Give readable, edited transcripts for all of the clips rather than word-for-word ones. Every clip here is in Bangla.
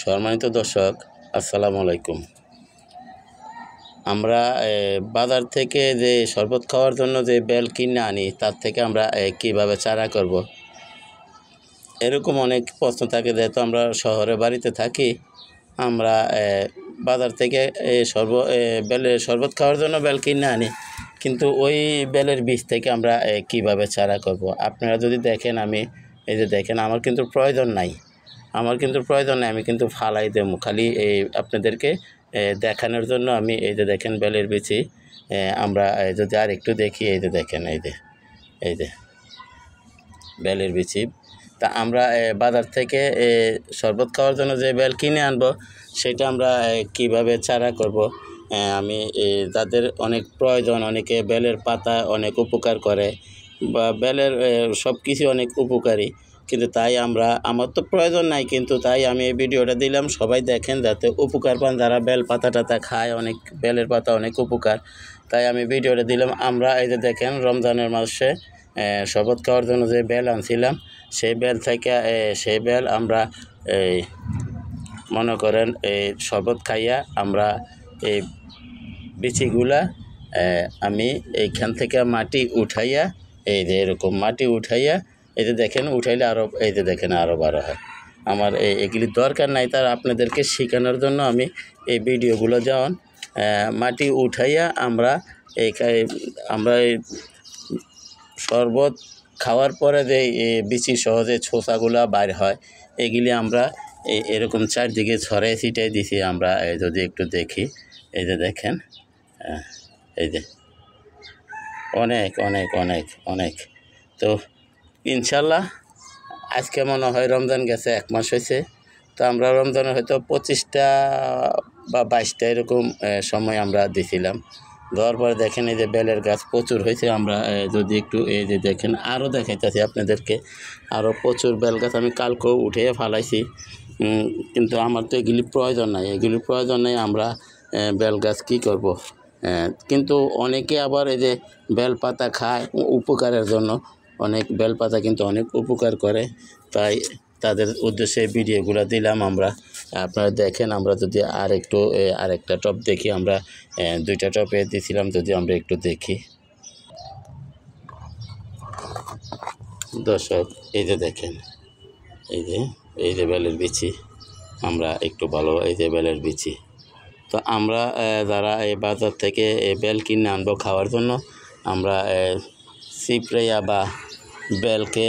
সম্মানিত দর্শক, আসসালামু আলাইকুম। আমরা বাজার থেকে যে শরবত খাওয়ার জন্য যে বেল কিনে আনি, তার থেকে আমরা কিভাবে চারা করব, এরকম অনেক প্রশ্ন থাকে। যেহেতু আমরা শহরে বাড়িতে থাকি, আমরা বাজার থেকে বেলের শরবত খাওয়ার জন্য বেল কিনে আনি, কিন্তু ওই বেলের বীজ থেকে আমরা কিভাবে চারা করব। আপনারা যদি দেখেন, আমি এই যে দেখেন, আমার কিন্তু প্রয়োজন নাই, আমি কিন্তু ফালাই দেবো, খালি আপনাদেরকে দেখানোর জন্য আমি এই যে দেখেন বেলের বিচি। আমরা যদি আর একটু দেখি, এই যে দেখেন, এই যে বেলের বিচি। তা আমরা বাজার থেকে শরবত খাওয়ার জন্য যে বেল কিনে আনবো, সেটা আমরা কিভাবে চারা করব। আমি যাদের অনেক প্রয়োজন, অনেকে বেলের পাতা অনেক উপকার করে, বা বেলের সব কিছু অনেক উপকারী, কিন্তু তাই আমার তো প্রয়োজন নাই, কিন্তু তাই আমি এই ভিডিওটা দিলাম, সবাই দেখেন যাতে উপকার পান। যারা বেল পাতা টাতা খায়, অনেক বেলের পাতা অনেক উপকার, তাই আমি ভিডিওটা দিলাম। আমরা এই যে দেখেন, রমজানের মাসে শরবত খাওয়ার জন্য যে বেল আনছিলাম, সেই বেল আমরা মনে করেন এই শরবত খাইয়া আমরা এই বিচিগুলা আমি এইখান থেকে মাটি উঠাইয়া, এই যে এরকম মাটি উঠাইয়া, এই যে দেখেন উঠাইলে আরও, এই যে দেখেন আরও বড় হয়। আমার এগুলি দরকার নাই, তার আপনাদেরকে শেখানোর জন্য আমি এই ভিডিওগুলো যেমন মাটি উঠাইয়া আমরা এই শরবত খাওয়ার পরে যে বিচি সহজে ছোসাগুলা বাইর হয়, এগুলি আমরা এরকম চারদিকে ছড়াই ছিটাই দিছি। আমরা যদি একটু দেখি, এই যে দেখেন, এই যে অনেক অনেক অনেক অনেক। তো ইনশাল্লাহ আজকে মনে হয় রমজান গেছে, 1 মাস হয়েছে। তো আমরা রমজানে হয়তো 25টা বা 22টা এরকম সময় আমরা দিছিলাম। দেওয়ার পরে দেখেন এই যে বেলের গাছ প্রচুর হয়েছে। আমরা যদি একটু এই যে দেখেন, আরও দেখাইতেছি আপনাদেরকে, আরও প্রচুর বেল গাছ আমি কালকেও উঠে ফালাইছি, কিন্তু আমার তো এগুলি প্রয়োজন নাই। আমরা বেল গাছ কী করব। কিন্তু অনেকে আবার এই যে বেল পাতা খায় উপকারের জন্য, অনেক বেল পাতা কিন্তু অনেক উপকার করে, তাই তাদের উদ্দেশ্যে ভিডিওগুলো দিলাম। আপনারা দেখেন, আমরা যদি আরেকটা টপ দেখি, আমরা 2টা টপে দিয়েছিলাম, যদি আমরা একটু দেখি দর্শক, এই যে দেখেন, এই যে বেলের বিচি, আমরা একটু ভালো, এই যে বেলের বিচি। তো আমরা যারা এই বাজার থেকে বেল কিনে আনবো খাওয়ার জন্য, আমরা চিপড়াইয়া বা বেলকে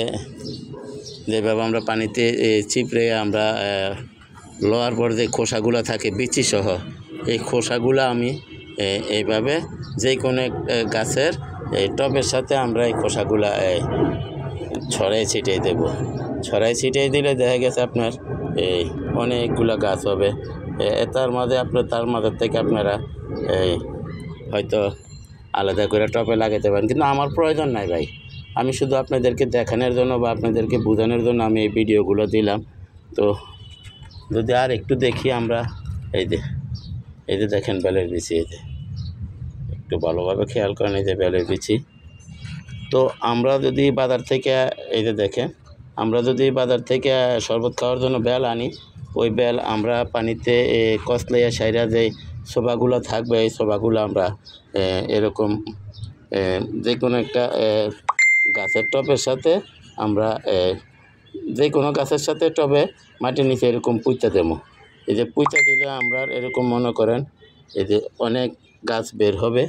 যেভাবে আমরা পানিতে চিপড়াইয়া আমরা লোয়ার পর যে খোসাগুলো থাকে বিচি সহ, এই খোসাগুলো আমি এইভাবে যে কোনো গাছের টবের সাথে আমরা এই খোসাগুলা ছড়াই ছিটিয়ে দেব। ছড়াই ছিটিয়ে দিলে দেখা গেছে আপনার অনেকগুলো গাছ হবে। তার মাঝে থেকে আপনারা হয়তো আলাদা করে টবে লাগাতে পারেন, কিন্তু আমার প্রয়োজন নাই ভাই। আমি শুধু আপনাদেরকে দেখানোর জন্য বা আপনাদেরকে বোঝানোর জন্য আমি এই ভিডিওগুলো দিলাম। তো যদি আর একটু দেখি, আমরা এই যে দেখেন বেলের বিচি, এই যে একটু ভালোভাবে খেয়াল করেন, এই যে বেলের বিচি। তো আমরা যদি বাজার থেকে এই যে দেখেন, আমরা যদি বাজার থেকে শরবত খাওয়ার জন্য বেল আনি, ওই বেল আমরা পানিতে কচলাইয়া সাইরা যে শোভাগুলো থাকবে, এই শোভাগুলো আমরা এরকম যে কোনো একটা গাছের টবের সাথে আমরা যে কোনো গাছের সাথে টবে মাটির নিচে এরকম পুঁতে দেবো। এই যে পুঁতে দিলে আমরা এরকম মনে করেন এই যে অনেক গাছ বের হবে।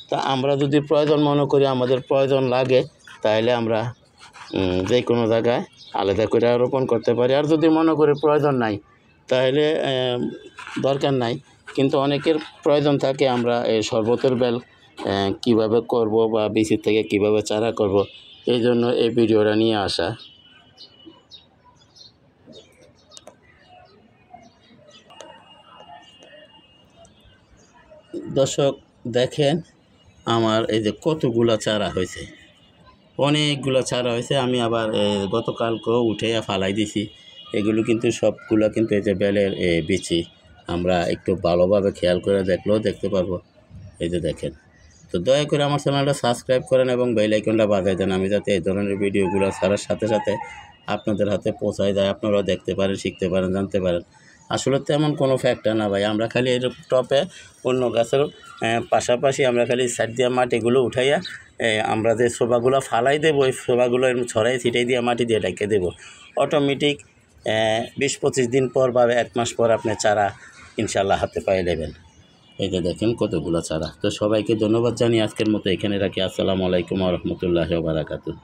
তা আমরা যদি প্রয়োজন মনে করি, আমাদের প্রয়োজন লাগে, তাহলে আমরা যে কোনো জায়গায় আলাদা করে রোপণ করতে পারি। আর যদি মনে করি প্রয়োজন নাই, তাহলে দরকার নাই। কিন্তু অনেকের প্রয়োজন থাকে, আমরা এই শরবতের বেল কীভাবে করব বা বিচি থেকে কিভাবে চারা করব, এই জন্য এই ভিডিওটা নিয়ে আসা। দর্শক দেখেন, আমার এই যে কতগুলো চারা হয়েছে, অনেকগুলো চারা হয়েছে। আমি আবার গতকালকেও উঠে ফালাই দিছি। এগুলো কিন্তু সবগুলো কিন্তু এই যে বেলের বিচি। আমরা একটু ভালোভাবে খেয়াল করে দেখলেও দেখতে পারবো, এই যে দেখেন। তো দয়া করে আমার চ্যানেলটা সাবস্ক্রাইব করেন এবং বেল আইকনটা বাজায় দেন, আমি যাতে এই ধরনের ভিডিওগুলো ছাড়ার সাথে সাথে আপনাদের হাতে পৌঁছায় যায়, আপনারাও দেখতে পারেন, শিখতে পারেন, জানতে পারেন। আসলে তেমন কোনো ফ্যাক্টর না ভাই, আমরা খালি এর টপে অন্য গাছের পাশাপাশি আমরা খালি সাইড দিয়ে মাটিগুলো উঠাইয়া আমরা যে শোভাগুলো ফালাই দেবো, ওই শোভাগুলো ছড়াই ছিটাই দিয়ে মাটি দিয়ে ঢেকে দেবো। অটোমেটিক 20-25 দিন পর বা 1 মাস পর আপনি চারা ইনশাল্লাহ হাতে পায়ে নেবেন। এই যে দেখেন কতগুলো চারা। তো সবাইকে ধন্যবাদ জানিয়ে আজকের মতো এখানে রাখি। আসসালামু আলাইকুম ওয়া রাহমাতুল্লাহি ওয়া বারাকাতুহু।